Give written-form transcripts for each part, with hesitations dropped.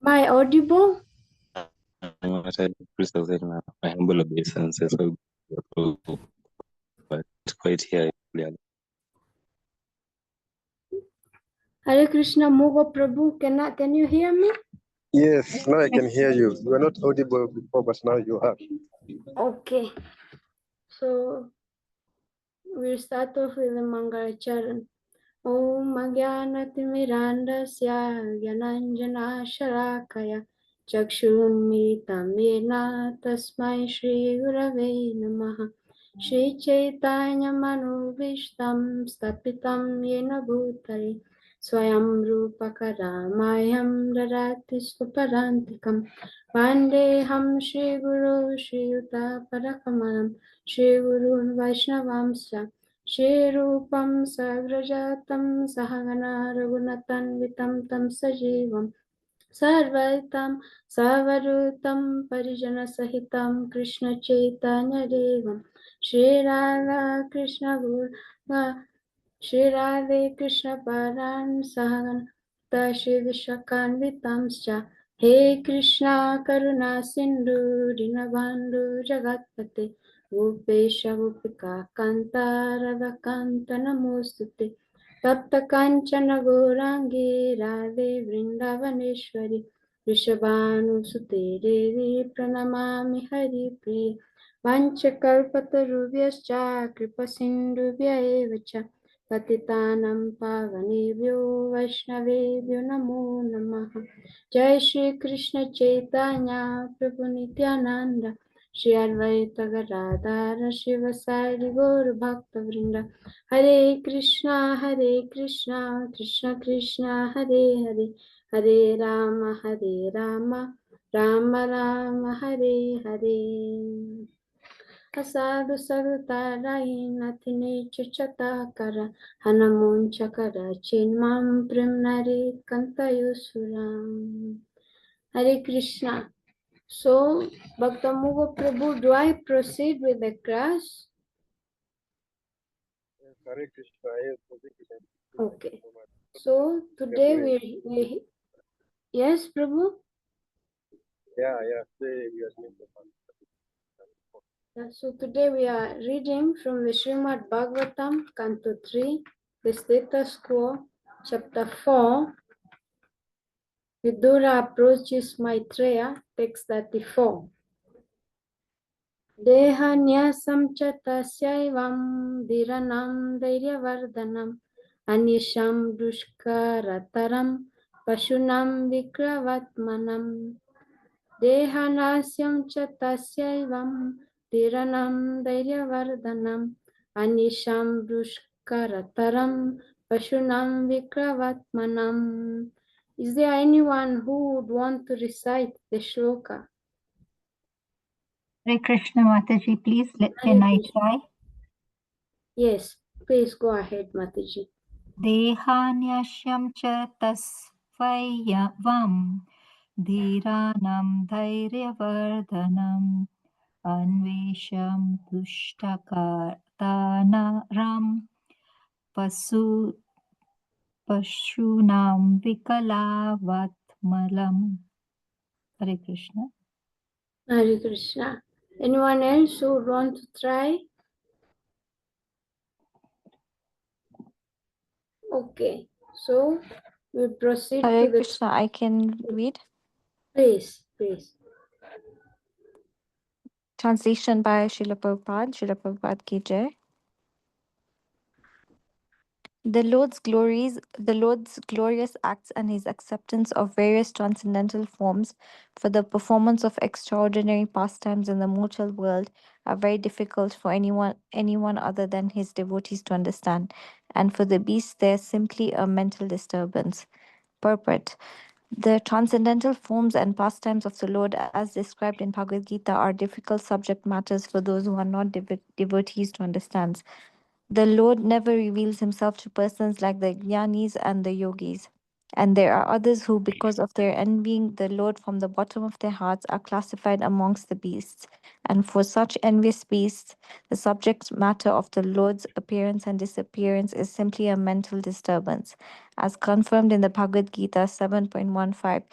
My audible? My humble obeisances, but quite here clearly. Hare Krishna Mugo Prabhu, can you hear me? Yes, now I can hear you. You were not audible before, but now you are. Okay. So we'll start off with the Mangalacharan. Om Agyanatimirandasya Gyananjana Sharakaya Chakshurunmilitam Yena Tasmai Shri Gurave Namaha Shri Chaitanya Manubhishtam Stapitam Yena Bhutale Swayam Rupakaramayam Dadati Suparantikam Vandeham Shri Guru Shri Yuta Parakamalam Shri Gurun Vaishnavamsya Shri Rupam Sagrajatam Sahagana Raghunathanvitam Tam Sajivam Sarvaitam Savarutam Parijana Sahitam Krishna Chaitanya Devam Shri Radha Krishna Gurva Shri Radhe Krishna Paran Sahagana Shri Vishwakanvitamscha He Krishna Karuna Sindhu Dinabandhu Jagatpate Gopesha Gopika Kanta Radha Kanta Namostute Tapta Kanchana Gourangi Radhe Vrindavaneshwari Rishabhanu Sute Devi Pranamami Hari Priya Vanchakalpatarubhyascha Kripa Sindhubhya Evacha Patitanam Pavanebhyo Vaishnavebhyo Namo Namaha Jai Shri Krishna Chaitanya Prabhu Nityananda Shri Advaita Gadadhara Shivasari Gaur Bhakta Vrinda Hare Krishna Krishna Krishna Hare Hare Hare Rama Rama Rama Hare Hare Asadu Sarutarai Nathine Chichatakara Hanamun Chakara Chinmam Primnari Kantayusuram Hare Krishna. So, Bhaktamuga Prabhu, do I proceed with the class? Hare Krishna. Yes, Okay. So, today we yes, Prabhu? Yeah, today we are doing the So today we are reading from the Srimad Bhagavatam, Canto 3, the status quo, Chapter 4, Vidura approaches Maitreya, text 34. Dehanyasam cha tasyaivam dhiranam dhairyavardhanam anyasham dushkarataram pashunam vikravatmanam Dehanasyam cha tasyaivam dhiranam dhairyavardhanam anisham dushkarataram pashunam vikravatmanam. Is there anyone who would want to recite the shloka? Hare Krishna Mataji, please, can I try? Yes, please go ahead, Mataji. Dehanyashyam cha tasvayavam dhiranam dhairyavardhanam anvesham tushtakatanaram pashunam vikalavatmalam. Hare Krishna. Hare Krishna. Anyone else who would want to try? Okay, so we proceed Hare to the... Krishna, I can read. Please. Translation by Srila Prabhupada ki jai. The Lord's glorious acts and his acceptance of various transcendental forms for the performance of extraordinary pastimes in the mortal world are very difficult for anyone other than his devotees to understand, and for the beasts they are simply a mental disturbance. Purport. The transcendental forms and pastimes of the Lord, as described in Bhagavad Gita, are difficult subject matters for those who are not devotees to understand. The Lord never reveals himself to persons like the jnanis and the yogis. And there are others who, because of their envying the Lord from the bottom of their hearts, are classified amongst the beasts. And for such envious beasts, the subject matter of the Lord's appearance and disappearance is simply a mental disturbance. As confirmed in the Bhagavad Gita 7.15,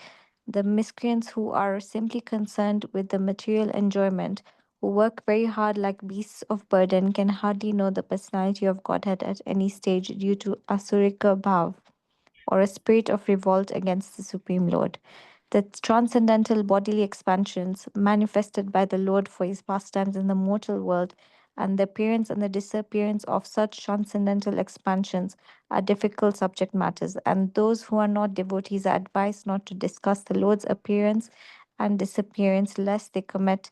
the miscreants who are simply concerned with the material enjoyment, who work very hard like beasts of burden, can hardly know the personality of Godhead at any stage due to asurika bhav, or a spirit of revolt against the Supreme Lord. The transcendental bodily expansions manifested by the Lord for his pastimes in the mortal world, and the appearance and the disappearance of such transcendental expansions are difficult subject matters, and those who are not devotees are advised not to discuss the Lord's appearance and disappearance lest they commit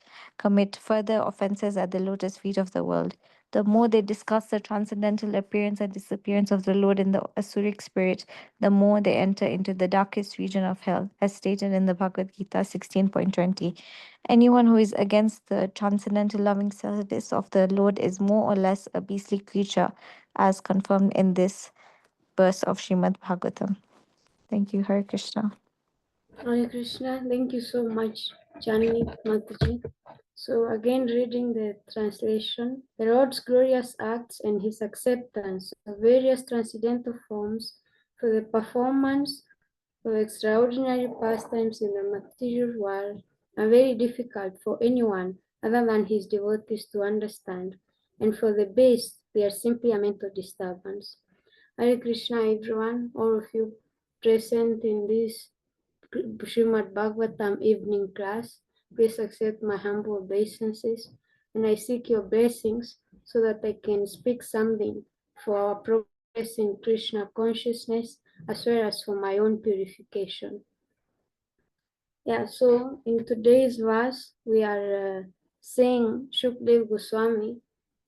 further offenses at the lotus feet of the world. The more they discuss the transcendental appearance and disappearance of the Lord in the Asuric spirit, the more they enter into the darkest region of hell, as stated in the Bhagavad Gita 16.20. Anyone who is against the transcendental loving service of the Lord is more or less a beastly creature, as confirmed in this verse of Srimad Bhagavatam. Thank you, Hare Krishna. Hare Krishna, thank you so much, Janani Mataji. So again, reading the translation, the Lord's glorious acts and his acceptance of various transcendental forms for the performance of extraordinary pastimes in the material world are very difficult for anyone other than his devotees to understand, and for the best, they are simply a mental disturbance. Hare Krishna, everyone, all of you present in this Srimad Bhagavatam evening class. Please accept my humble obeisances, and I seek your blessings so that I can speak something for our progress in Krishna consciousness as well as for my own purification. Yeah, so in today's verse, we are seeing Shukdev Goswami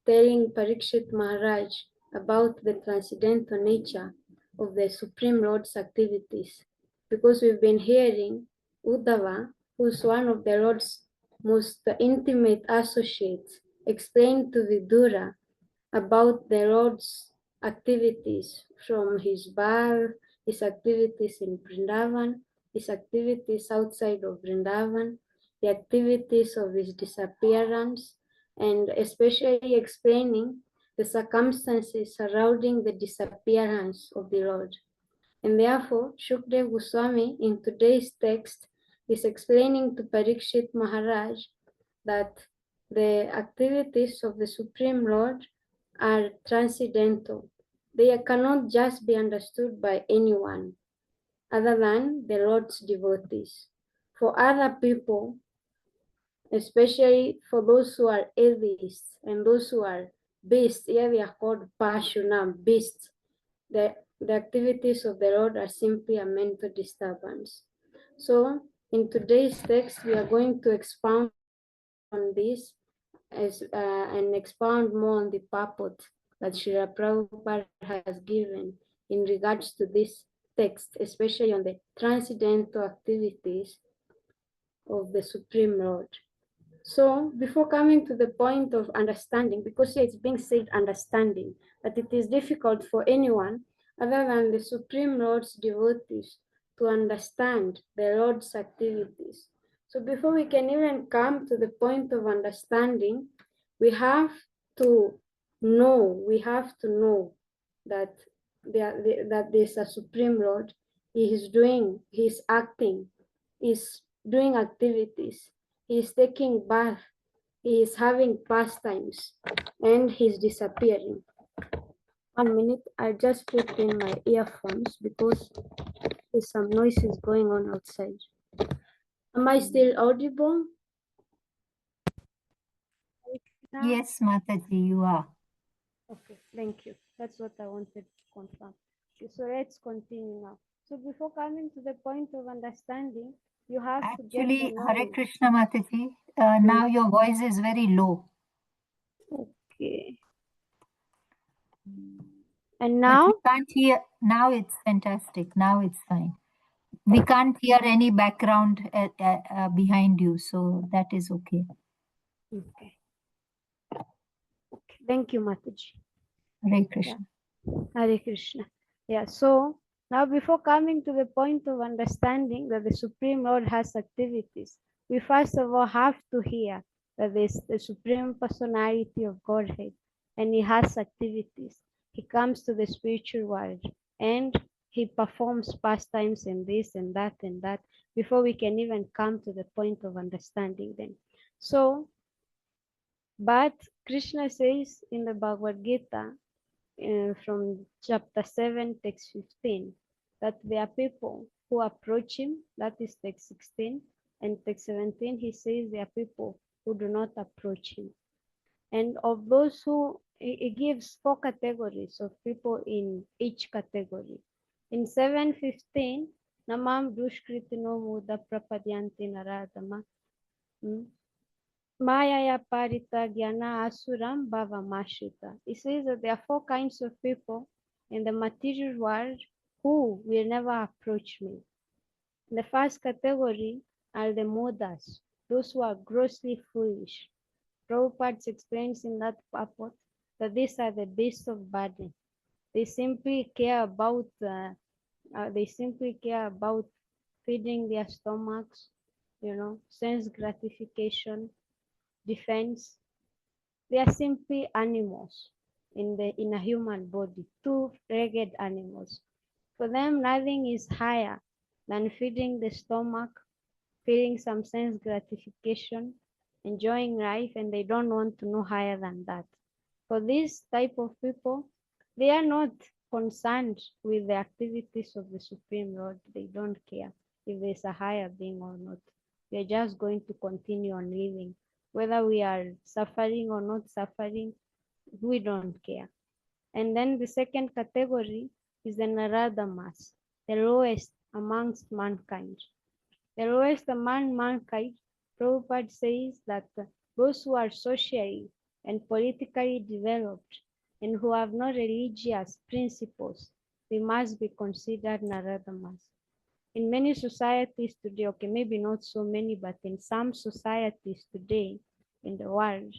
telling Parikshit Maharaj about the transcendental nature of the Supreme Lord's activities. Because we've been hearing Uddhava, who's one of the Lord's most intimate associates, explain to Vidura about the Lord's activities from his birth, his activities in Vrindavan, his activities outside of Vrindavan, the activities of his disappearance, and especially explaining the circumstances surrounding the disappearance of the Lord. And therefore, Shukdev Goswami in today's text is explaining to Parikshit Maharaj that the activities of the Supreme Lord are transcendental. They cannot just be understood by anyone other than the Lord's devotees. For other people, especially for those who are atheists and those who are beasts, here they are called Pashunam, beasts. The activities of the Lord are simply a mental disturbance. So, in today's text, we are going to expound on this and expound more on the purport that Srila Prabhupada has given in regards to this text, especially on the transcendental activities of the Supreme Lord. So before coming to the point of understanding, because here it's being said understanding, that it is difficult for anyone other than the Supreme Lord's devotees to understand the Lord's activities. So before we can even come to the point of understanding, we have to know that that there's a Supreme Lord. He's acting, he's doing activities, he's taking bath, he is having pastimes, and he's disappearing. 1 minute, I just put in my earphones because there's some noises going on outside. Am I still audible? Yes, Mataji, you are. Okay, thank you. That's what I wanted to confirm. Okay, so let's continue now. So before coming to the point of understanding, you have to get the Actually, Hare knowledge. Krishna Mataji, now your voice is very low. Okay. And But now? we can't hear. Now it's fantastic. Now it's fine. We can't hear any background behind you, so that is okay. Okay. Thank you, Mataji. Hare Krishna. Hare Krishna. Yeah, so Now, before coming to the point of understanding that the Supreme Lord has activities, we first of all have to hear that there's the Supreme Personality of Godhead and He has activities. He comes to the spiritual world and He performs pastimes and this and that before we can even come to the point of understanding them. So, but Krishna says in the Bhagavad Gita, from chapter 7, text 15, that there are people who approach him, that is text 16, and text 17, he says there are people who do not approach him. And of those who, he gives 4 categories of people in each category. In 7:15, Namam Dushkritino Muda Prapadyanti Naradama. Maya Parita Gyana Asuram Bhava Mashita. It says that there are 4 kinds of people in the material world who will never approach me. The first category are the Mudas, those who are grossly foolish. Prabhupada explains in that purport that these are the beasts of burden. They simply care about feeding their stomachs, sense gratification, defense. They are simply animals in a human body, 2 ragged animals. For them, nothing is higher than feeding the stomach, feeling some sense gratification, enjoying life, and they don't want to know higher than that. For this type of people, they are not concerned with the activities of the Supreme Lord. They don't care if there's a higher being or not. They're just going to continue on living. Whether we are suffering or not suffering, we don't care. And then the second category is the Naradamas, the lowest amongst mankind. The lowest among mankind, Prabhupada says that those who are socially and politically developed and who have no religious principles, they must be considered Naradamas. In many societies today, okay, maybe not so many, but in some societies today in the world,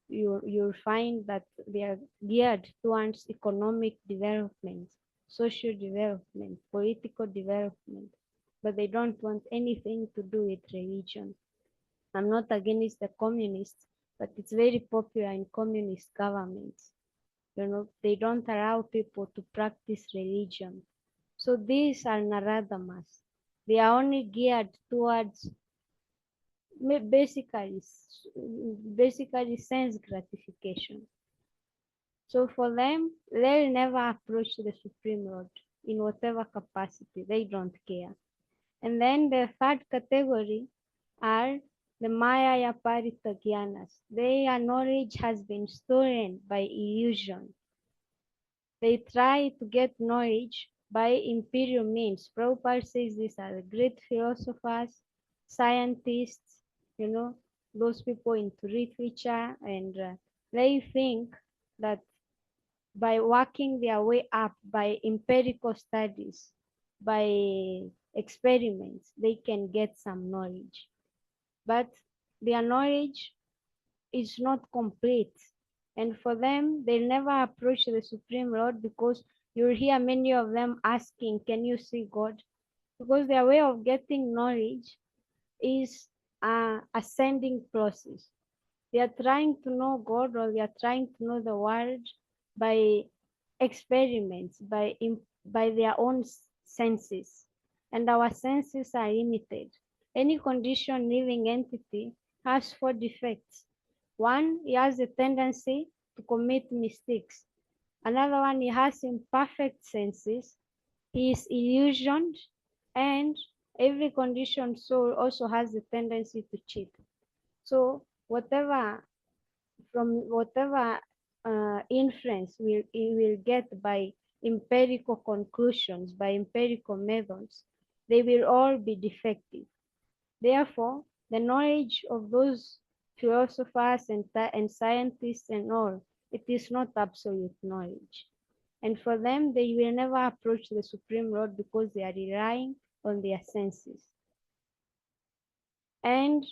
you'll find that they are geared towards economic development, social development, political development, but they don't want anything to do with religion. I'm not against the communists, but it's very popular in communist governments. They don't allow people to practice religion. So these are Naradamas. They are only geared towards basically sense gratification. So for them, they'll never approach the Supreme Lord in whatever capacity. They don't care. And then the third category are the Maya Yaparita Gyanas. Their knowledge has been stolen by illusion. They try to get knowledge by imperial means. Prabhupada says these are the great philosophers, scientists, those people into literature, and they think that by working their way up by empirical studies, by experiments, they can get some knowledge. But their knowledge is not complete. And for them, they never approach the Supreme Lord because you'll hear many of them asking, can you see God? Because their way of getting knowledge is an ascending process. They are trying to know God, or they are trying to know the world by experiments, by their own senses. And our senses are limited. Any conditioned living entity has 4 defects. One, he has a tendency to commit mistakes. Another one, he has imperfect senses. He is illusioned, and every conditioned soul also has a tendency to cheat. So whatever inference we will get by empirical conclusions, by empirical methods, they will all be defective. Therefore, the knowledge of those philosophers and scientists and all, it is not absolute knowledge. And for them, they will never approach the Supreme Lord because they are relying on their senses. And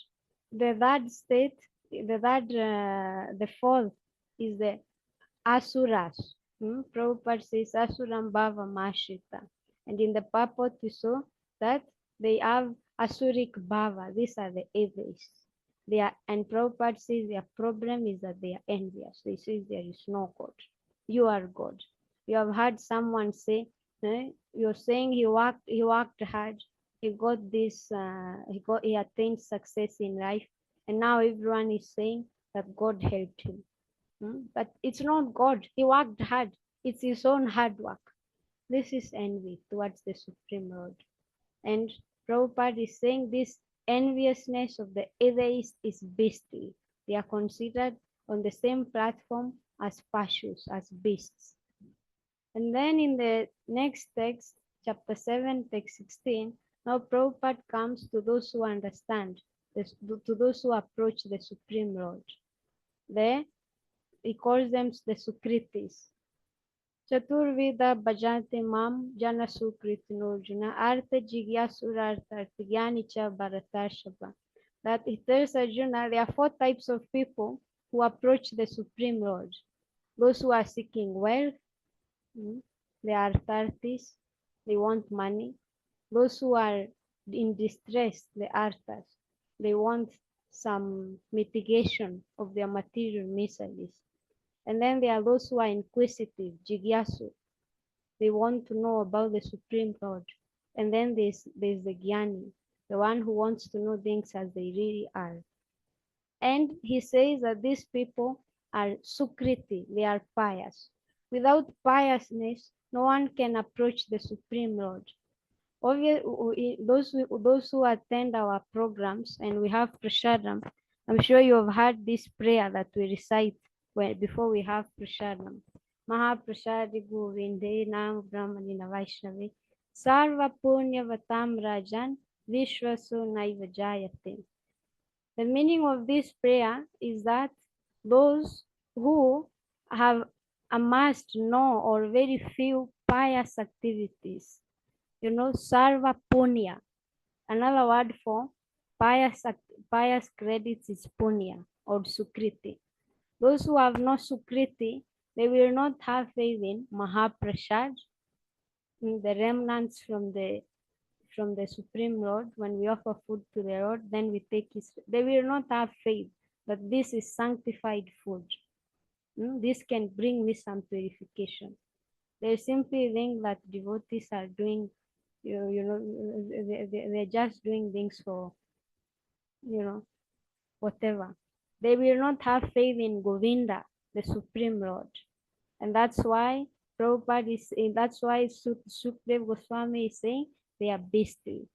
the third state, the fourth is the Asuras. Prabhupada says Asuram Bhava Mashita. And in the purport, we saw that they have Asuric Bhava. These are the atheists. And Prabhupada says their problem is that they are envious. They say there is no God. You are God. You have heard someone say, you're saying he worked hard, he got this, he attained success in life, and now everyone is saying that God helped him. But it's not God. He worked hard. It's his own hard work. This is envy towards the Supreme Lord. And Prabhupada is saying this enviousness of the atheists is beastly. They are considered on the same platform as pashus, as beasts. And then in the next text, chapter 7, text 16, now Prabhupada comes to those who understand, to those who approach the Supreme Lord. There, he calls them the Sukritis. Chaturveda bhajante mam jana sukritinojuna artha jigyasura artha bharatarshava. That he tells Arjuna there are 4 types of people who approach the Supreme Lord. Those who are seeking wealth, they are arthas, they want money. Those who are in distress, the arthas, they want some mitigation of their material miseries. And then there are those who are inquisitive, jigyasu. They want to know about the Supreme Lord. And then there's the Jnani, the one who wants to know things as they really are. And he says that these people are sukriti, they are pious. Without piousness, no one can approach the Supreme Lord. Those who attend our programs and we have prasadam, I'm sure you have heard this prayer that we recite before we have prasadam. Mahaprasadi Govinde Nam Brahmanina Vaishnavi Sarva Punya Vatam Rajan Vishwasu Naiva Jayate. The meaning of this prayer is that those who have amassed no or very few pious activities, sarva punya. Another word for pious credits is punya or sukriti. Those who have no sukriti, they will not have faith in Mahaprasad, the remnants from the Supreme Lord. When we offer food to the Lord, then we take his. They will not have faith that this is sanctified food. This can bring me some purification. They simply think that devotees are doing, they're just doing things for, whatever. They will not have faith in Govinda, the Supreme Lord. And that's why Prabhupada is saying, that's why Sukdev Goswami is saying they are beastly.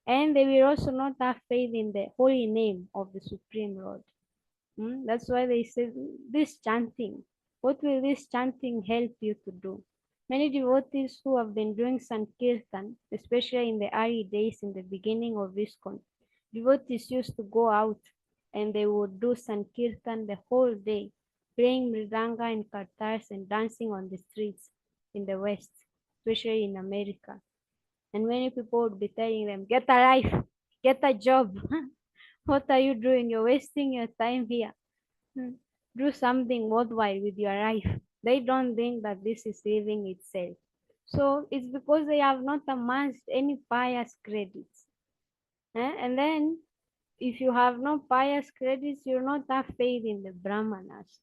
And they will also not have faith in the holy name of the Supreme Lord. That's why they say this chanting. What will this chanting help you to do? Many devotees who have been doing Sankirtan, especially in the early days in the beginning of ISKCON, devotees used to go out and they would do Sankirtan the whole day, playing mridanga and kartars and dancing on the streets in the West, especially in America. And many people would be telling them, get a life, get a job. What are you doing? You're wasting your time here. Do something worthwhile with your life. They don't think that this is living itself. So it's because they have not amassed any pious credits. And then if you have no pious credits, you will not have faith in the Brahmanas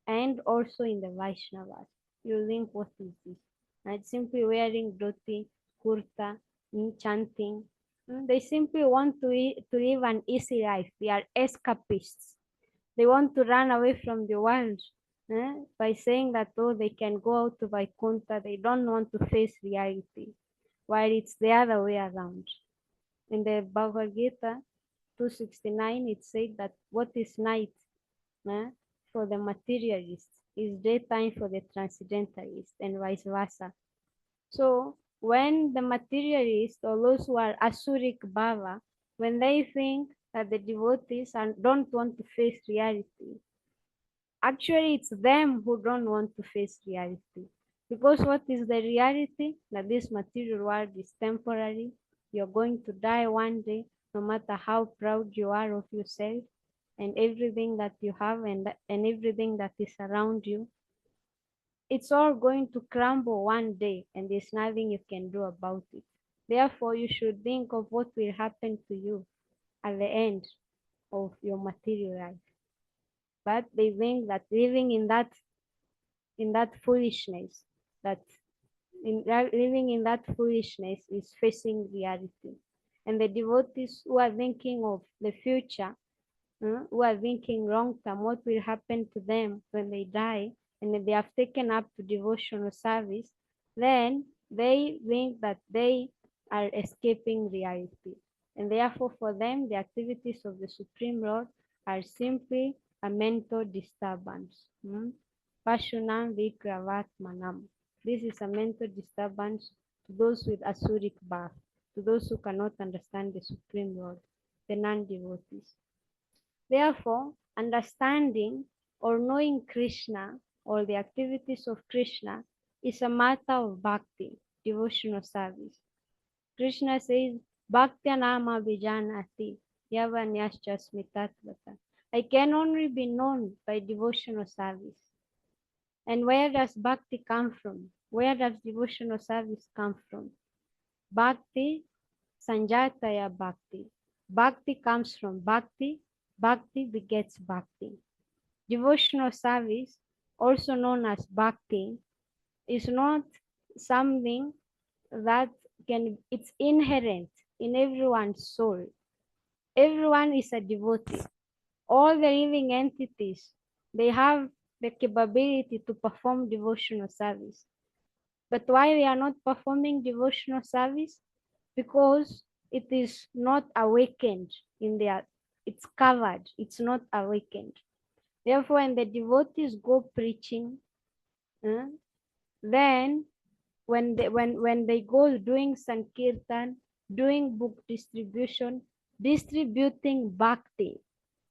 and also in the Vaishnavas. You think, what is this? It's simply wearing dhoti, kurta, chanting. They simply want to live an easy life. They are escapists. They want to run away from the world by saying that, oh, they can go out to Vaikuntha. They don't want to face reality, while it's the other way around. In the Bhagavad Gita 269, it said that what is night for the materialist is daytime for the transcendentalist, and vice versa. So when the materialists or those who are Asuric Bhava, when they think that the devotees don't want to face reality, actually it's them who don't want to face reality. Because what is the reality? That this material world is temporary. You're going to die one day, no matter how proud you are of yourself and everything that you have and everything that is around you. it's all going to crumble one day and there's nothing you can do about it. Therefore, you should think of what will happen to you at the end of your material life. But they think that living in that foolishness, living in that foolishness is facing reality. And the devotees who are thinking of the future, who are thinking long term, what will happen to them when they die, and if they have taken up to devotional service, then they think that they are escaping reality. And therefore, for them, the activities of the Supreme Lord are simply a mental disturbance. Passionam vikravatmanam. This is a mental disturbance to those with Asuric birth, to those who cannot understand the Supreme Lord, the non-devotees. Therefore, understanding or knowing Krishna or the activities of Krishna is a matter of bhakti, devotional service. Krishna says, Bhaktya nama vijanati yavanyascha smitatvata. I can only be known by devotional service. And where does bhakti come from? Where does devotional service come from? Bhakti sanjataya bhakti. Bhakti comes from bhakti. Bhakti begets bhakti. Devotional service, also known as bhakti, is not something that it's inherent in everyone's soul. Everyone is a devotee. All the living entities, they have the capability to perform devotional service. But why we are not performing devotional service? Because it is not awakened in their, it's covered, it's not awakened. Therefore, when the devotees go preaching, then when they go doing sankirtan, doing book distribution, distributing bhakti,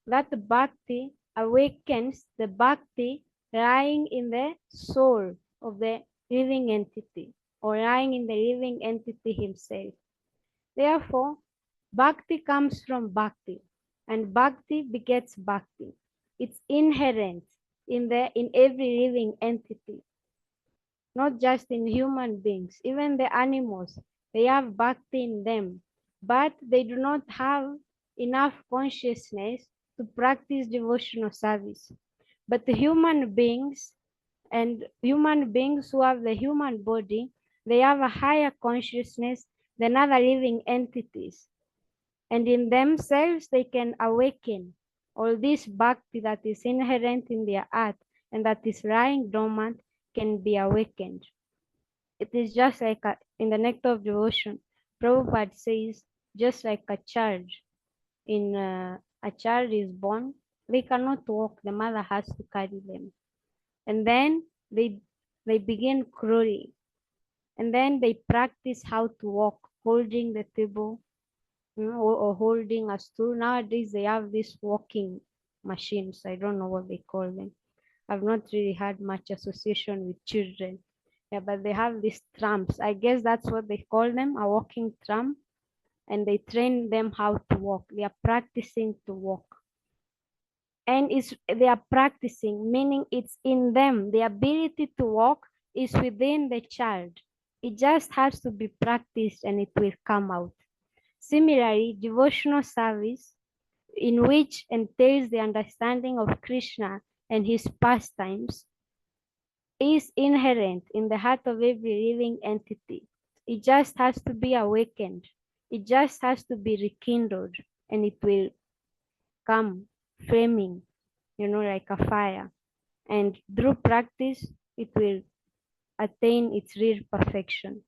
that bhakti awakens the bhakti lying in the soul of the living entity or lying in the living entity himself. Therefore, bhakti comes from bhakti and bhakti begets bhakti. It's inherent in every living entity, not just in human beings. Even the animals, they have bhakti in them, but they do not have enough consciousness to practice devotional service. But the human beings who have the human body, they have a higher consciousness than other living entities. And in themselves, they can awaken all this bhakti that is inherent in their heart and that is lying dormant can be awakened. It is just like in the Nectar of Devotion, Prabhupada says, just like a child, a child is born, they cannot walk, the mother has to carry them. And then they begin crawling. And then they practice how to walk, holding the table, or holding a stool. Nowadays, they have these walking machines. I don't know what they call them. I've not really had much association with children. Yeah, but they have these trams. I guess that's what they call them, a walking tram. And they train them how to walk. They are practicing to walk. And they are practicing, meaning it's in them. The ability to walk is within the child. It just has to be practiced and it will come out. Similarly, devotional service, in which entails the understanding of Krishna and his pastimes, is inherent in the heart of every living entity. It just has to be awakened. It just has to be rekindled, and it will come flaming, like a fire. And through practice, it will attain its real perfection.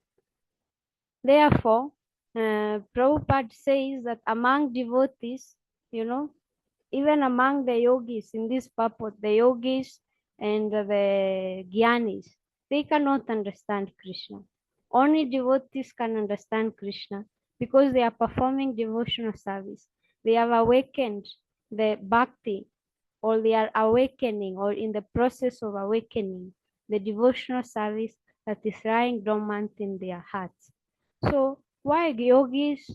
Therefore, Prabhupada says that among devotees, even among the yogis in this purport, the yogis and the jnanis, they cannot understand Krishna. Only devotees can understand Krishna because they are performing devotional service. They have awakened the bhakti, or they are awakening, or in the process of awakening the devotional service that is lying dormant in their hearts. So why yogis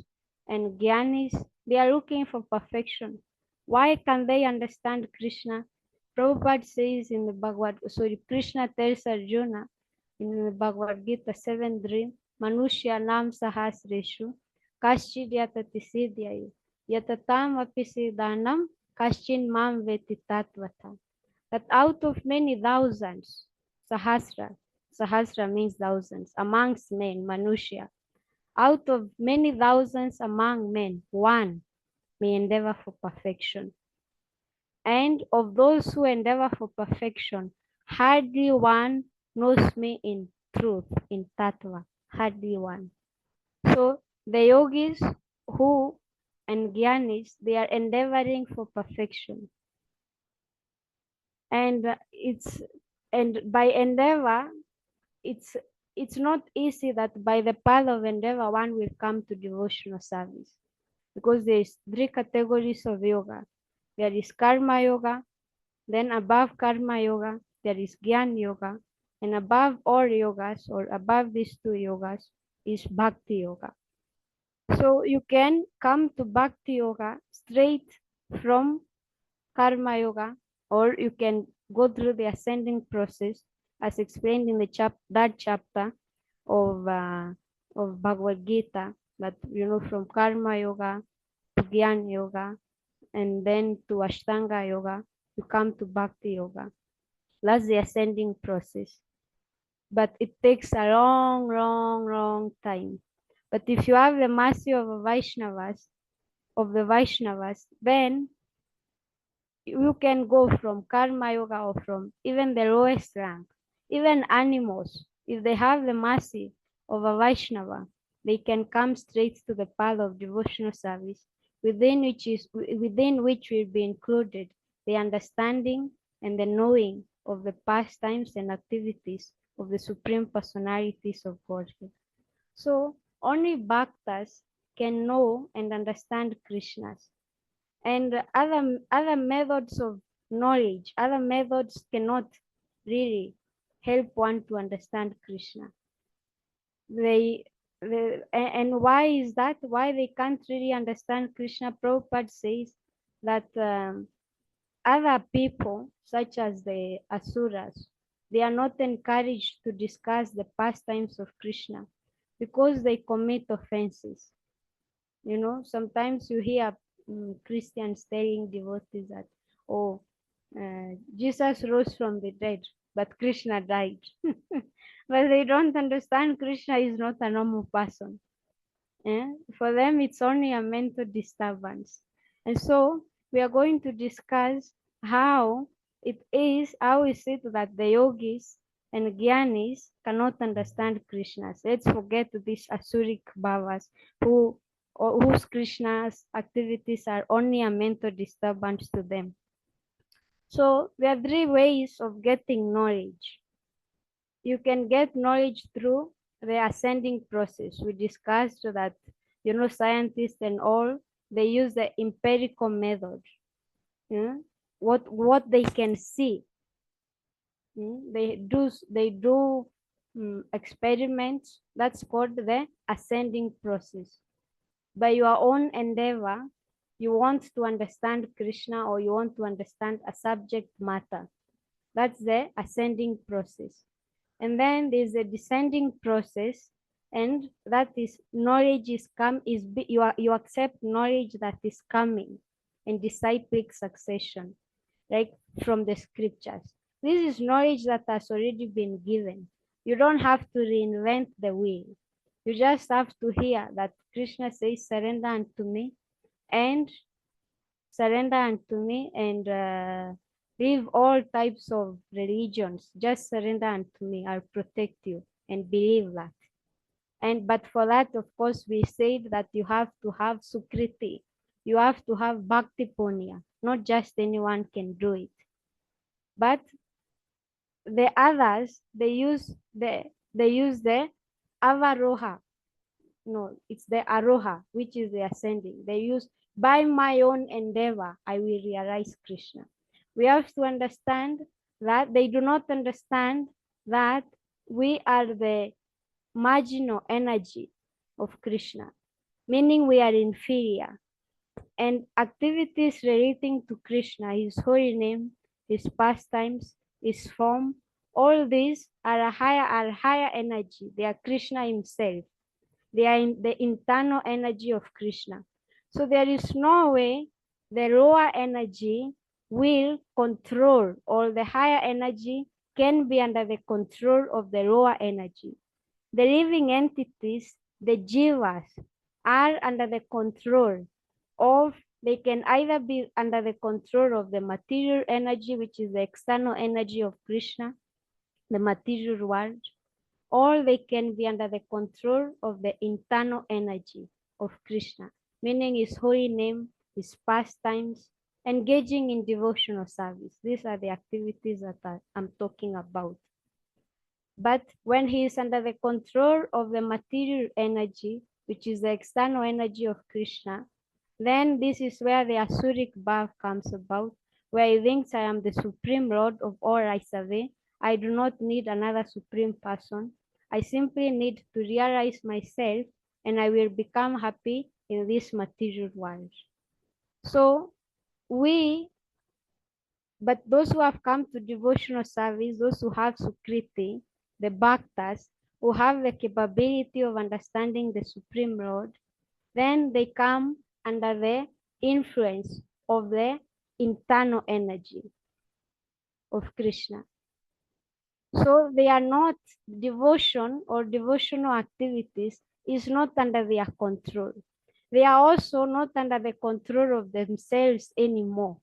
and jnanis, they are looking for perfection? Why can they understand Krishna? Prabhupada says in the Krishna tells Arjuna in the Bhagavad Gita 7th, Manushya Nam Sahasreshu Kaschid Yatati Siddhyayu Yatatam Api Siddhanam Kaschin Mam Veti Tatvata. That out of many thousands, Sahasra means thousands, amongst men, Manushya, out of many thousands among men, one may endeavor for perfection. And of those who endeavor for perfection, hardly one knows me in truth, in tattva, hardly one. So the yogis who and gyanis, they are endeavoring for perfection. And by endeavor, it's not easy that by the path of endeavor one will come to devotional service, because there is 3 categories of yoga. There is karma yoga, then above karma yoga there is gyan yoga, and above all yogas, or above these 2 yogas, is bhakti yoga. So you can come to bhakti yoga straight from karma yoga, or you can go through the ascending process as explained in the that chapter of Bhagavad Gita, that from karma yoga to gyan yoga, and then to ashtanga yoga, you come to bhakti yoga. That's the ascending process, but it takes a long time. But if you have the mercy of the Vaishnavas, then you can go from karma yoga, or from even the lowest rank. Even animals, if they have the mercy of a Vaishnava, they can come straight to the path of devotional service, within which will be included the understanding and the knowing of the pastimes and activities of the Supreme Personalities of Godhead. So only bhaktas can know and understand Krishna's. And other methods of knowledge, other methods cannot really help one to understand Krishna. And why is that? Why they can't really understand Krishna? Prabhupada says that other people, such as the asuras, they are not encouraged to discuss the pastimes of Krishna because they commit offenses. Sometimes you hear Christians telling devotees that, Jesus rose from the dead, but Krishna died. But they don't understand Krishna is not a normal person. For them, it's only a mental disturbance. And so we are going to discuss how is it that the yogis and gyanis cannot understand Krishna. Let's forget these Asuric bhavas whose Krishna's activities are only a mental disturbance to them. So there are 3 ways of getting knowledge. You can get knowledge through the ascending process. We discussed that, scientists and all, they use the empirical method. What they can see. They do experiments. That's called the ascending process. By your own endeavor, you want to understand Krishna, or you want to understand a subject matter. That's the ascending process. And then there's a descending process, and that is knowledge you accept knowledge that is coming in disciplic succession, like from the scriptures. This is knowledge that has already been given. You don't have to reinvent the wheel. You just have to hear that Krishna says, surrender unto me and leave all types of religions. Just surrender unto me. I'll protect you, and believe that. But for that, of course, we said that you have to have sukriti. You have to have bhakti punya. Not just anyone can do it. But the others, they use the avaroha. No, it's the aroha, which is the ascending. They use, by my own endeavor, I will realize Krishna. We have to understand that they do not understand that we are the marginal energy of Krishna, meaning we are inferior. And activities relating to Krishna, his holy name, his pastimes, his form, all these are higher energy. They are Krishna himself. They are in the internal energy of Krishna. So there is no way the lower energy will control, or the higher energy can be under the control of the lower energy. The living entities, the jivas, are under the control of, they can either be under the control of the material energy, which is the external energy of Krishna, the material world, or they can be under the control of the internal energy of Krishna, meaning his holy name, his pastimes, engaging in devotional service. These are the activities that I'm talking about. But when he is under the control of the material energy, which is the external energy of Krishna, then this is where the Asuric birth comes about, where he thinks I am the supreme Lord of all I survey. I do not need another supreme person. I simply need to realize myself and I will become happy in this material world. So but those who have come to devotional service, those who have Sukriti, the Bhaktas, who have the capability of understanding the Supreme Lord, then they come under the influence of the internal energy of Krishna. So they are not, devotion or devotional activities is not under their control. They are also not under the control of themselves anymore.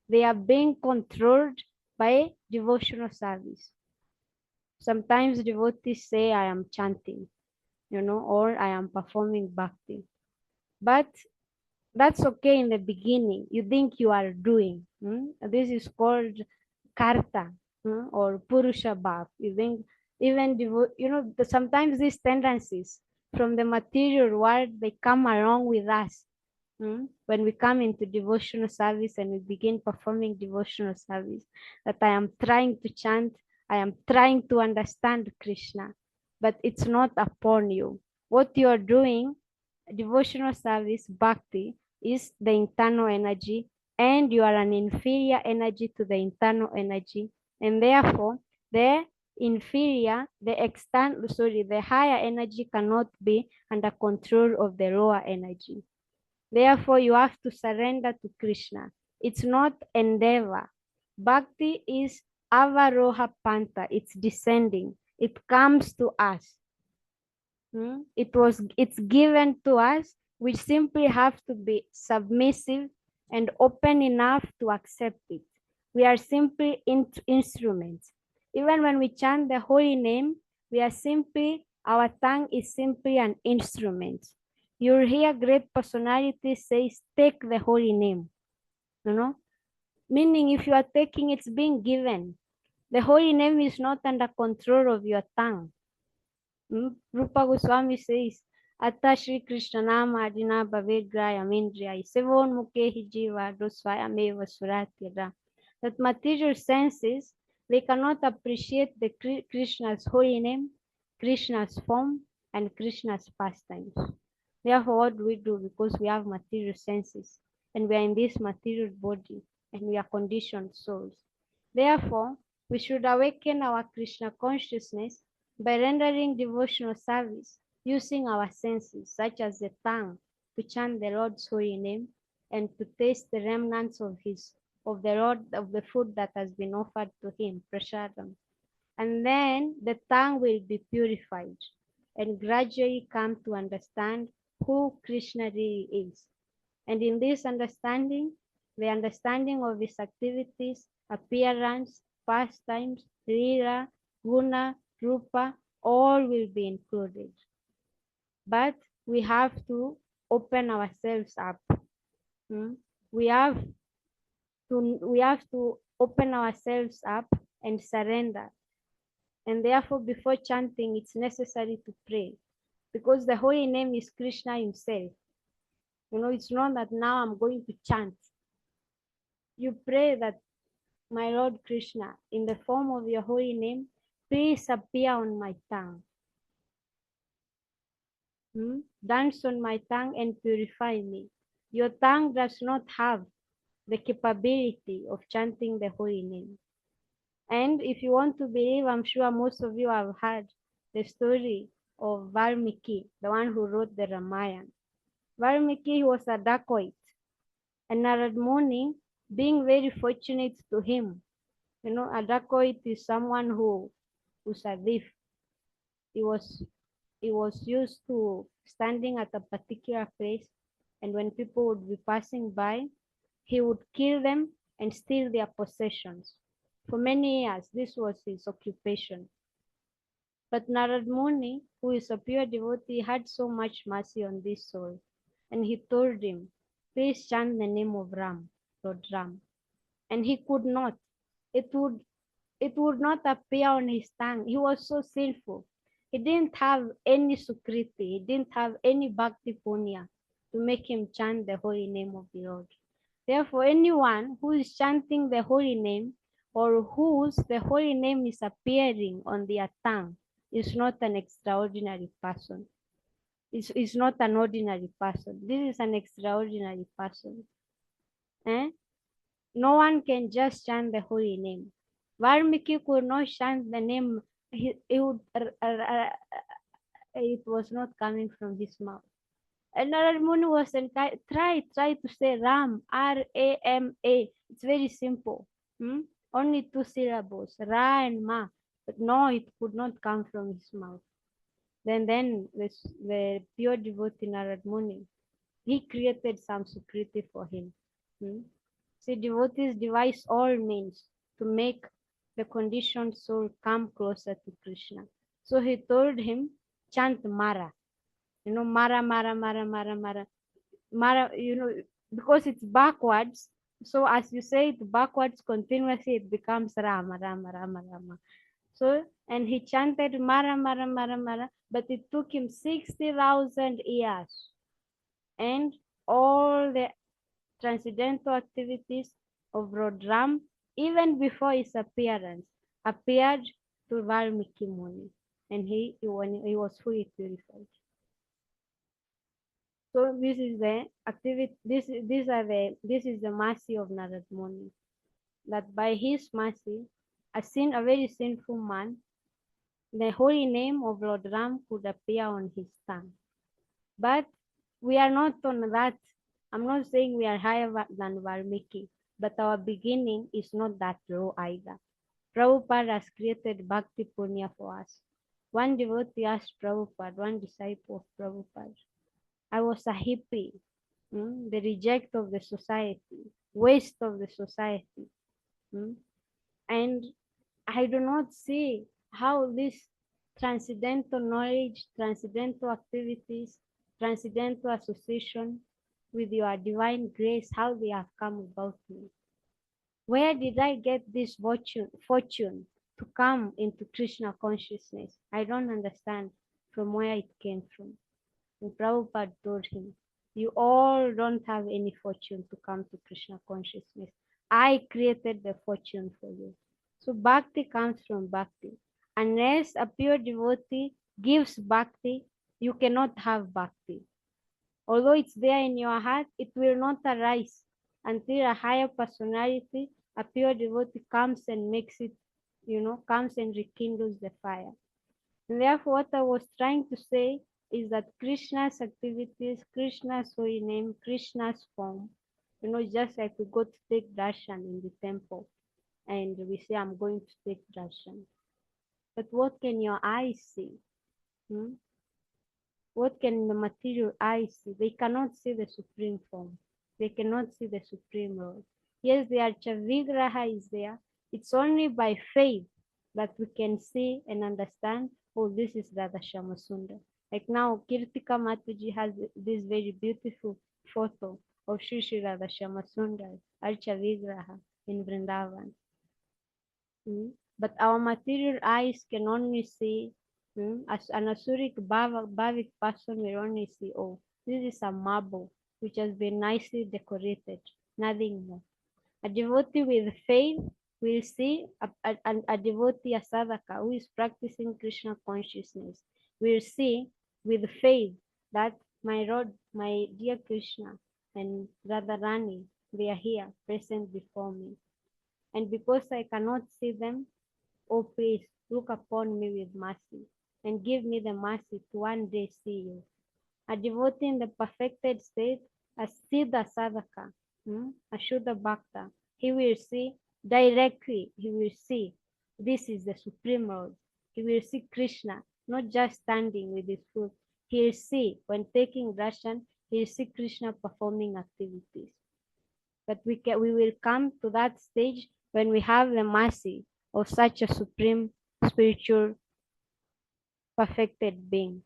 They are being controlled by devotional service. Sometimes devotees say, I am chanting, or I am performing bhakti. But that's okay in the beginning. You think you are doing. This is called karta or purusha bhav. You think even, sometimes these tendencies from the material world, they come along with us. When we come into devotional service and we begin performing devotional service, that I am trying to chant, I am trying to understand Krishna, but it's not upon you. What you are doing, devotional service, bhakti, is the internal energy, and you are an inferior energy to the internal energy, and therefore the the higher energy cannot be under control of the lower energy. Therefore, you have to surrender to Krishna. It's not endeavor. Bhakti is avaroha panta. It's descending. It comes to us. It's given to us. We simply have to be submissive and open enough to accept it. We are simply instruments. Even when we chant the holy name, our tongue is simply an instrument. You'll hear great personalities say, take the holy name, meaning if you are taking, it's being given. The holy name is not under control of your tongue. Rupa Goswami says, Atta Shri Krishna Nama Adina Bhavegraya Mindriya Sevon Mukehi Jiva Dosvaya Meva Suratyada. That material senses, they cannot appreciate the Krishna's holy name, Krishna's form, and Krishna's pastimes. Therefore, what do we do? Because we have material senses and we are in this material body and we are conditioned souls. Therefore, we should awaken our Krishna consciousness by rendering devotional service using our senses, such as the tongue, to chant the Lord's holy name and to taste the remnants of the food that has been offered to him, prasadam. And then the tongue will be purified and gradually come to understand who Krishna really is. And in this understanding, the understanding of his activities, appearance, pastimes, lila, guna, rupa, all will be included. But we have to open ourselves up. We have to open ourselves up and surrender. And therefore, before chanting, it's necessary to pray, because the holy name is Krishna himself. It's not that now I'm going to chant. You pray that, my Lord Krishna, in the form of your holy name, please appear on my tongue. Dance on my tongue and purify me. Your tongue does not have the capability of chanting the holy name. And if you want to believe, I'm sure most of you have heard the story of Valmiki, the one who wrote the Ramayana. Valmiki was a dacoit, and Narad Muni, being very fortunate to him, a dacoit is someone who's a thief. He was used to standing at a particular place, and when people would be passing by, he would kill them and steal their possessions. For many years, this was his occupation. But Narad Muni, who is a pure devotee, had so much mercy on this soul, and he told him, please chant the name of Ram, Lord Ram. And he could not. It would it would not appear on his tongue. He was so sinful. He didn't have any sukriti, he didn't have any bhakti punya to make him chant the holy name of the Lord. Therefore, anyone who is chanting the holy name or whose the holy name is appearing on their tongue is not an extraordinary person. Is not an ordinary person. This is an extraordinary person. No one can just chant the holy name. Valmiki could not chant the name. It was not coming from his mouth. And Narad Muni was try to say Ram, R-A-M-A. It's very simple. Only 2 syllables, Ra and Ma. But no, it could not come from his mouth. Then the pure devotee Narad Muni, he created some sukriti for him. See, devotees devise all means to make the conditioned soul come closer to Krishna. So he told him, chant Mara. Mara, Mara, Mara, Mara, Mara. Mara, because it's backwards. So as you say it backwards continuously, it becomes Rama, Rama, Rama, Rama. So, and he chanted Mara, Mara, Mara, Mara, but it took him 60,000 years. And all the transcendental activities of Lord Ram, even before his appearance, appeared to Valmiki Muni, and he was fully purified. So this is the activity. This is the mercy of Narad Muni, that by his mercy, a very sinful man, the holy name of Lord Ram could appear on his tongue. But we are not on that. I'm not saying we are higher than Valmiki, but our beginning is not that low either. Prabhupada has created Bhakti Punya for us. One devotee asked Prabhupada, one disciple of Prabhupada, I was a hippie, the reject of the society, waste of the society. And I do not see how this transcendental knowledge, transcendental activities, transcendental association with your divine grace, how they have come about me. Where did I get this fortune to come into Krishna consciousness? I don't understand from where it came from. And Prabhupada told him, you all don't have any fortune to come to Krishna consciousness. I created the fortune for you. So bhakti comes from bhakti. Unless a pure devotee gives bhakti, you cannot have bhakti. Although it's there in your heart, it will not arise until a higher personality, a pure devotee comes and makes it, comes and rekindles the fire. And therefore, what I was trying to say is that Krishna's activities, Krishna's holy name, Krishna's form, just like we go to take darshan in the temple and we say, I'm going to take darshan. But what can your eyes see? What can the material eyes see? They cannot see the supreme form. They cannot see the supreme Lord. Yes, the Archavigraha is there. It's only by faith that we can see and understand, oh, this is Radha Shamasundar. Like now, Kirtika Mataji has this very beautiful photo of Shri Shri Radha Shamasundar, Archavigraha in Vrindavan. But our material eyes can only see, as an Asuric Bhavik person will only see, oh, this is a marble which has been nicely decorated, nothing more. A devotee with faith will see a devotee, a sadhaka who is practicing Krishna consciousness, will see with faith that my Lord, my dear Krishna and Radharani, they are here present before me. And because I cannot see them, oh please, look upon me with mercy, and give me the mercy to one day see you. A devotee in the perfected state, a Siddha Sadhaka, a Shuddha Bhakta, he will see directly, he will see this is the Supreme Lord. He will see Krishna, not just standing with his foot. He will see, when taking darshan, he will see Krishna performing activities. But we will come to that stage when we have the mercy of such a supreme spiritual perfected being.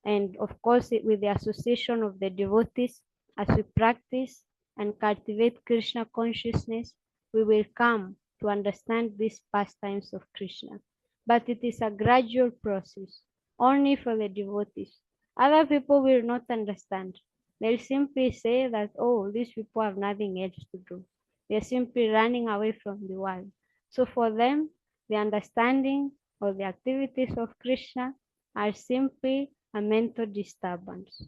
And of course, with the association of the devotees, as we practice and cultivate Krishna consciousness, we will come to understand these pastimes of Krishna. But it is a gradual process, only for the devotees. Other people will not understand. They'll simply say that, oh, these people have nothing else to do. They're simply running away from the world. So for them, the understanding of the activities of Krishna are simply a mental disturbance.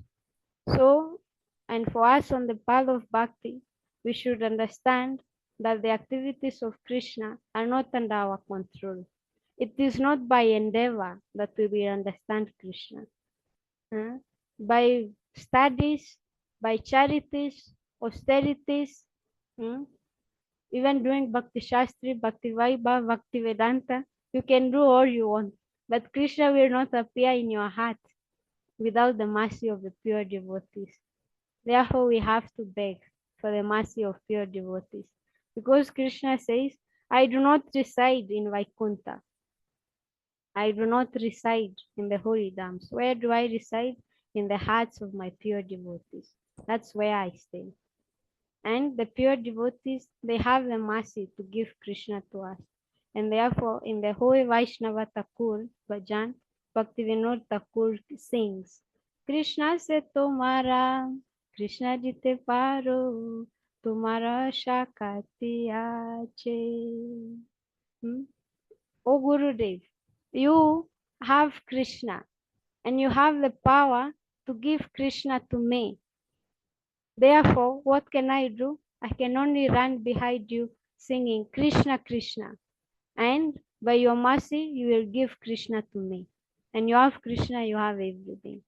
So, and for us on the path of bhakti, we should understand that the activities of Krishna are not under our control. It is not by endeavor that we will understand Krishna. By studies, by charities, austerities, even doing Bhakti Shastri, Bhakti Vaibhav, Bhakti Vedanta, you can do all you want. But Krishna will not appear in your heart without the mercy of the pure devotees. Therefore, we have to beg for the mercy of pure devotees. Because Krishna says, I do not reside in Vaikuntha. I do not reside in the holy dhams. Where do I reside? In the hearts of my pure devotees. That's where I stay. And the pure devotees, they have the mercy to give Krishna to us. And therefore, in the holy Vaishnava Thakur Bhajan, Bhaktivinoda Thakur sings, Krishna se tomara, Krishna jite paro, tomara shakati ache. O Gurudev, you have Krishna and you have the power to give Krishna to me. Therefore, what can I do? I can only run behind you singing Krishna, Krishna. And by your mercy, you will give Krishna to me. And you have Krishna, you have everything.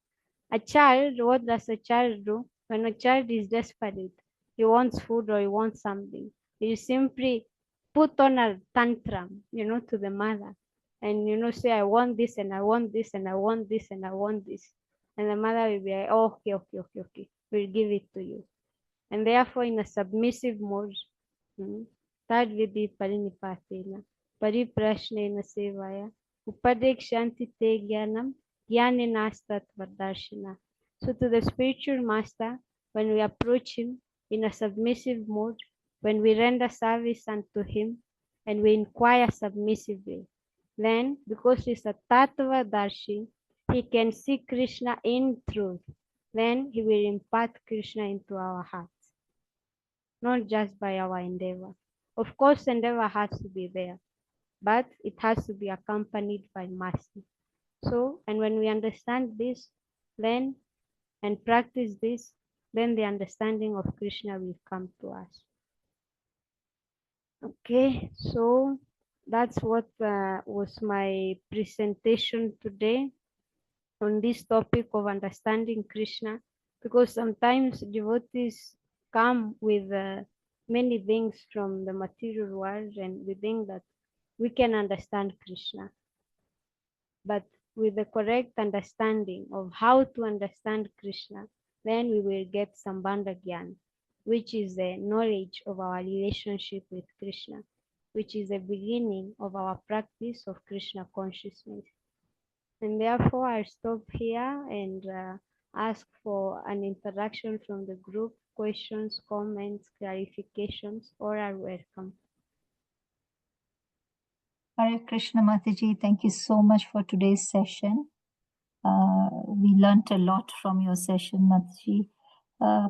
A child, what does a child do? When a child is desperate, he wants food or he wants something, he simply put on a tantrum, to the mother. And, say, I want this and I want this and I want this and I want this. And the mother will be like, oh, okay. We'll give it to you. And therefore, in a submissive mode, tad vidhi parinipatena, pariprashnena sevaya, upadekshanti te jnanam, jnanenastat vardarshana. So to the spiritual master, when we approach him in a submissive mode, when we render service unto him, and we inquire submissively, then because he's a tattva darshi, he can see Krishna in truth. Then he will impart Krishna into our hearts, not just by our endeavor. Of course, endeavor has to be there, but it has to be accompanied by mercy. So, and when we understand this, then, and practice this, then the understanding of Krishna will come to us. Okay, so that's what was my presentation today on this topic of understanding Krishna, because sometimes devotees come with many things from the material world and we think that we can understand Krishna. But with the correct understanding of how to understand Krishna, then we will get Sambandha Gyan, which is the knowledge of our relationship with Krishna, which is the beginning of our practice of Krishna consciousness. And therefore, I stop here and ask for an interaction from the group. Questions, comments, clarifications, all are welcome. Hare Krishna Mataji, thank you so much for today's session. We learnt a lot from your session, Mataji,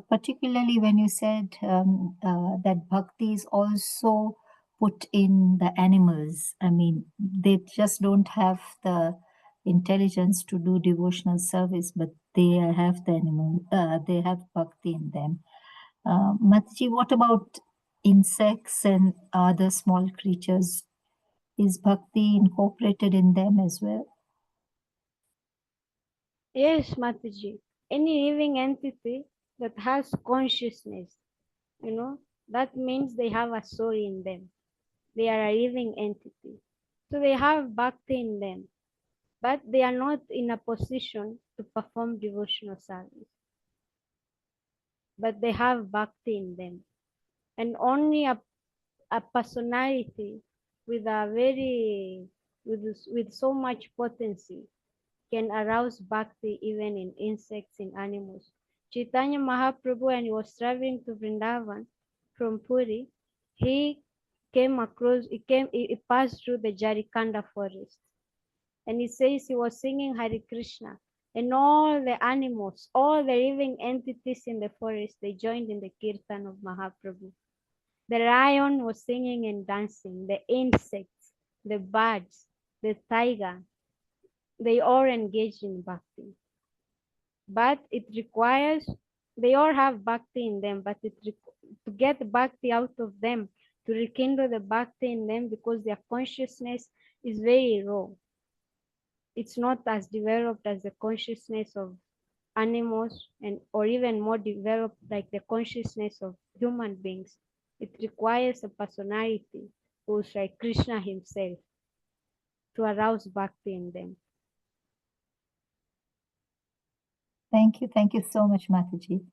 particularly when you said that bhakti is also put in the animals. I mean, they just don't have the intelligence to do devotional service, but they have the animal, they have bhakti in them. Mataji, what about insects and other small creatures? Is bhakti incorporated in them as well? Yes, Mataji. Any living entity that has consciousness, that means they have a soul in them. They are a living entity. So they have bhakti in them, but they are not in a position to perform devotional service. But they have bhakti in them. And only a personality with a with so much potency can arouse bhakti even in insects, in animals. Chaitanya Mahaprabhu, when he was traveling to Vrindavan from Puri, he he passed through the Jarikanda forest. And he says he was singing Hare Krishna. And all the animals, all the living entities in the forest, they joined in the kirtan of Mahaprabhu. The lion was singing and dancing, the insects, the birds, the tiger, they all engage in bhakti. But it requires, they all have bhakti in them, but to get bhakti out of them, to rekindle the bhakti in them, because their consciousness is very raw. It's not as developed as the consciousness of animals, or even more developed like the consciousness of human beings. It requires a personality who's like Krishna himself to arouse bhakti in them. Thank you. Thank you so much, Mataji.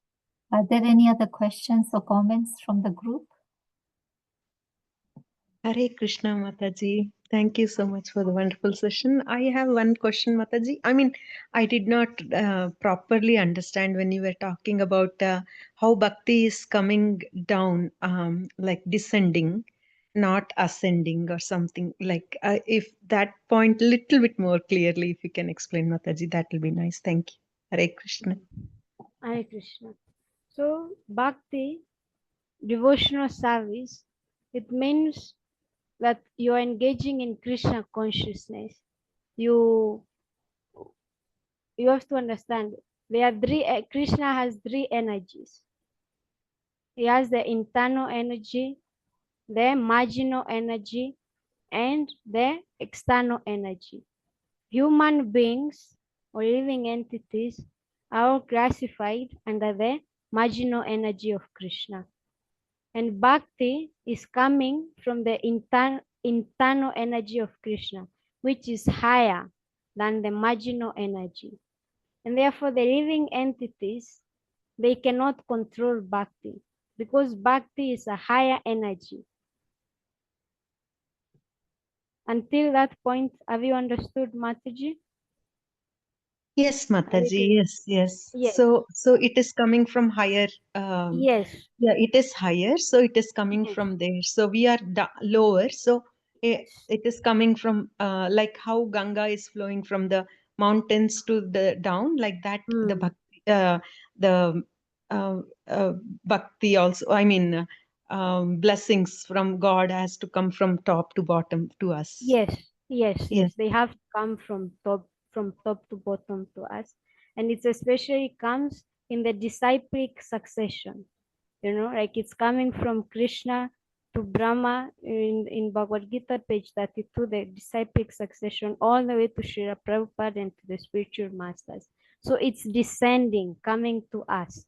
Are there any other questions or comments from the group? Hare Krishna, Mataji. Thank you so much for the wonderful session. I have one question, Mataji. I mean, I did not properly understand when you were talking about how bhakti is coming down, like descending, not ascending or something. Like, if that point little bit more clearly, if you can explain, Mataji, that will be nice. Thank you. Hare Krishna. Hare Krishna. So bhakti, devotional service, it means that you are engaging in Krishna consciousness. You have to understand there are Krishna has three energies. He has the internal energy, the marginal energy, and the external energy. Human beings or living entities are all classified under the marginal energy of Krishna. And bhakti is coming from the internal energy of Krishna, which is higher than the marginal energy. And therefore the living entities, they cannot control bhakti because bhakti is a higher energy. Until that point, have you understood, Mataji? Yes, Mataji. Yes. Yes. So it is coming from higher. Yes. Yeah, it is higher, so it is coming Yes. from there. So we are lower, so it is coming from like how Ganga is flowing from the mountains to the down, like that. The bhakti, the uh, bhakti also. I mean, blessings from God has to come from top to bottom to us. Yes. Yes. They have to come from top to bottom to us, and it's especially comes in the disciplic succession. Like it's coming from Krishna to Brahma in Bhagavad Gita, page 32, the disciplic succession, all the way to Srila Prabhupada and to the spiritual masters. So it's descending, coming to us.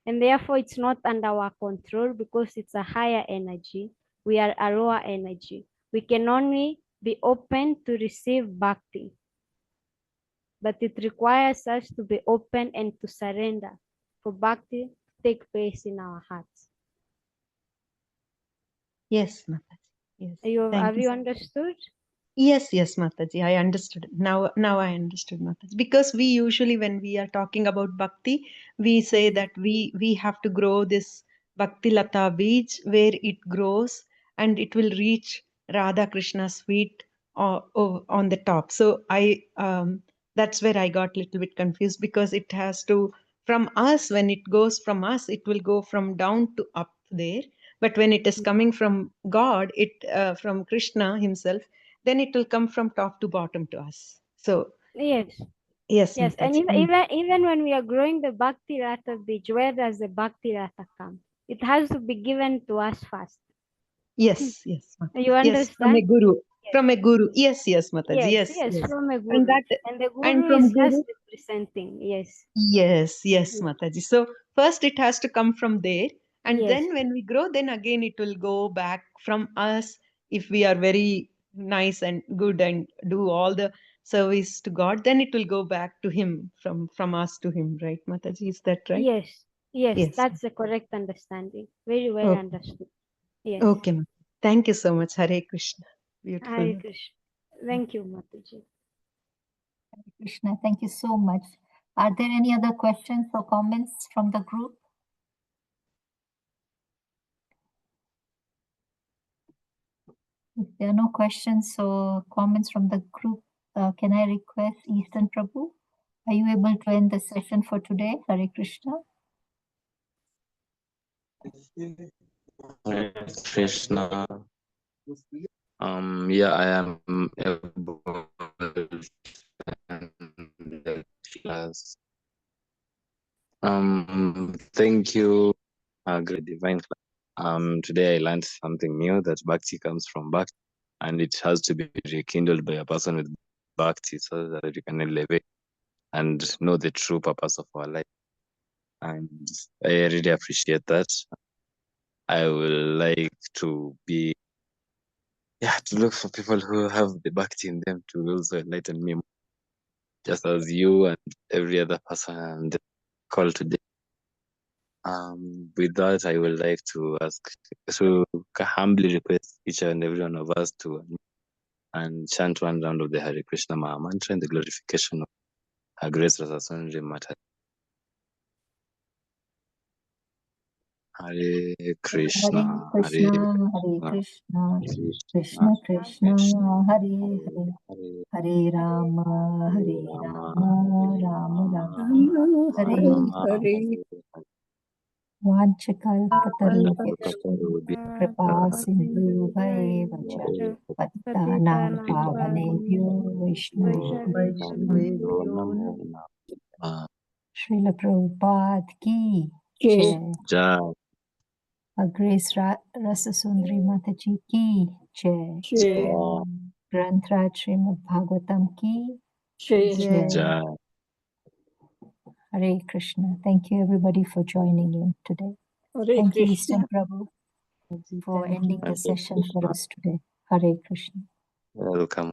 And therefore it's not under our control because it's a higher energy. We are a lower energy. We can only be open to receive bhakti. But it requires us to be open and to surrender for bhakti to take place in our hearts. Yes, Mataji. Yes. Have you understood? Yes, Mataji, I understood. Now I understood, Mataji. Because we usually, when we are talking about bhakti, we say that we have to grow this bhakti lata beach where it grows and it will reach Radha Krishna's feet on the top. So that's where I got a little bit confused because it has to, from us, when it goes from us, it will go from down to up there. But when it is coming from God, from Krishna himself, then it will come from top to bottom to us. So yes, Mataji. and even when we are growing the bhakti rata beach, where does the bhakti rata come? It has to be given to us first. Yes, You Mataji. Yes, from a understand? guru. From a guru. Yes, yes, Mataji. Yes, Yes, yes, yes. from a And guru. that, And the and guru from is us guru. representing. Yes. Yes, yes, Yes. Mataji. So first it has to come from there, and Yes. then when we grow, then again it will go back from us if we are very nice and good and do all the service to God. Then it will go back to Him, from us to Him, right, Mataji? Is that right? Yes. Yes, Yes. that's the correct understanding. Very well Okay. understood. Yes. Okay, Mataji. Thank you so much. Hare Krishna. Beautiful. Hare Krishna. Thank you, Mataji. Krishna, thank you so much. Are there any other questions or comments from the group? If there are no questions or comments from the group, can I request Eastern Prabhu? Are you able to end the session for today? Hare Krishna. Hare Krishna. Yeah, I am able to end the class. Thank you, great divine class. Today I learned something new, that Bhakti comes from Bhakti, and it has to be rekindled by a person with Bhakti so that we can elevate and know the true purpose of our life. And I really appreciate that. I will like to be, to look for people who have the Bhakti in them to also enlighten me, just as you and every other person and call today. With that, I would like to humbly request each and every one of us to and chant one round of the Hare Krishna Maha Mantra in the glorification of Her Grace Rasa Sundari Mataji. Hare Krishna, Hare Krishna, Hare Krishna, Krishna Krishna, Hare Hare, Hare Rama, Hare Rama, Rama Rama, Hare Hare. Vanchakalpatarubhyascha kripa sindhu bhaivacha pattanam pavanebhyo Vaishnavebhyo. Srila Prabhupada ki jai. Her Grace Rasa Sundari Mataji ki jai. Granth Raj Srimad Bhagavatam ki jai. Hare Krishna. Thank you everybody for joining in today. Thank you Eastern Prabhu for ending the session for us today. Hare Krishna. Welcome.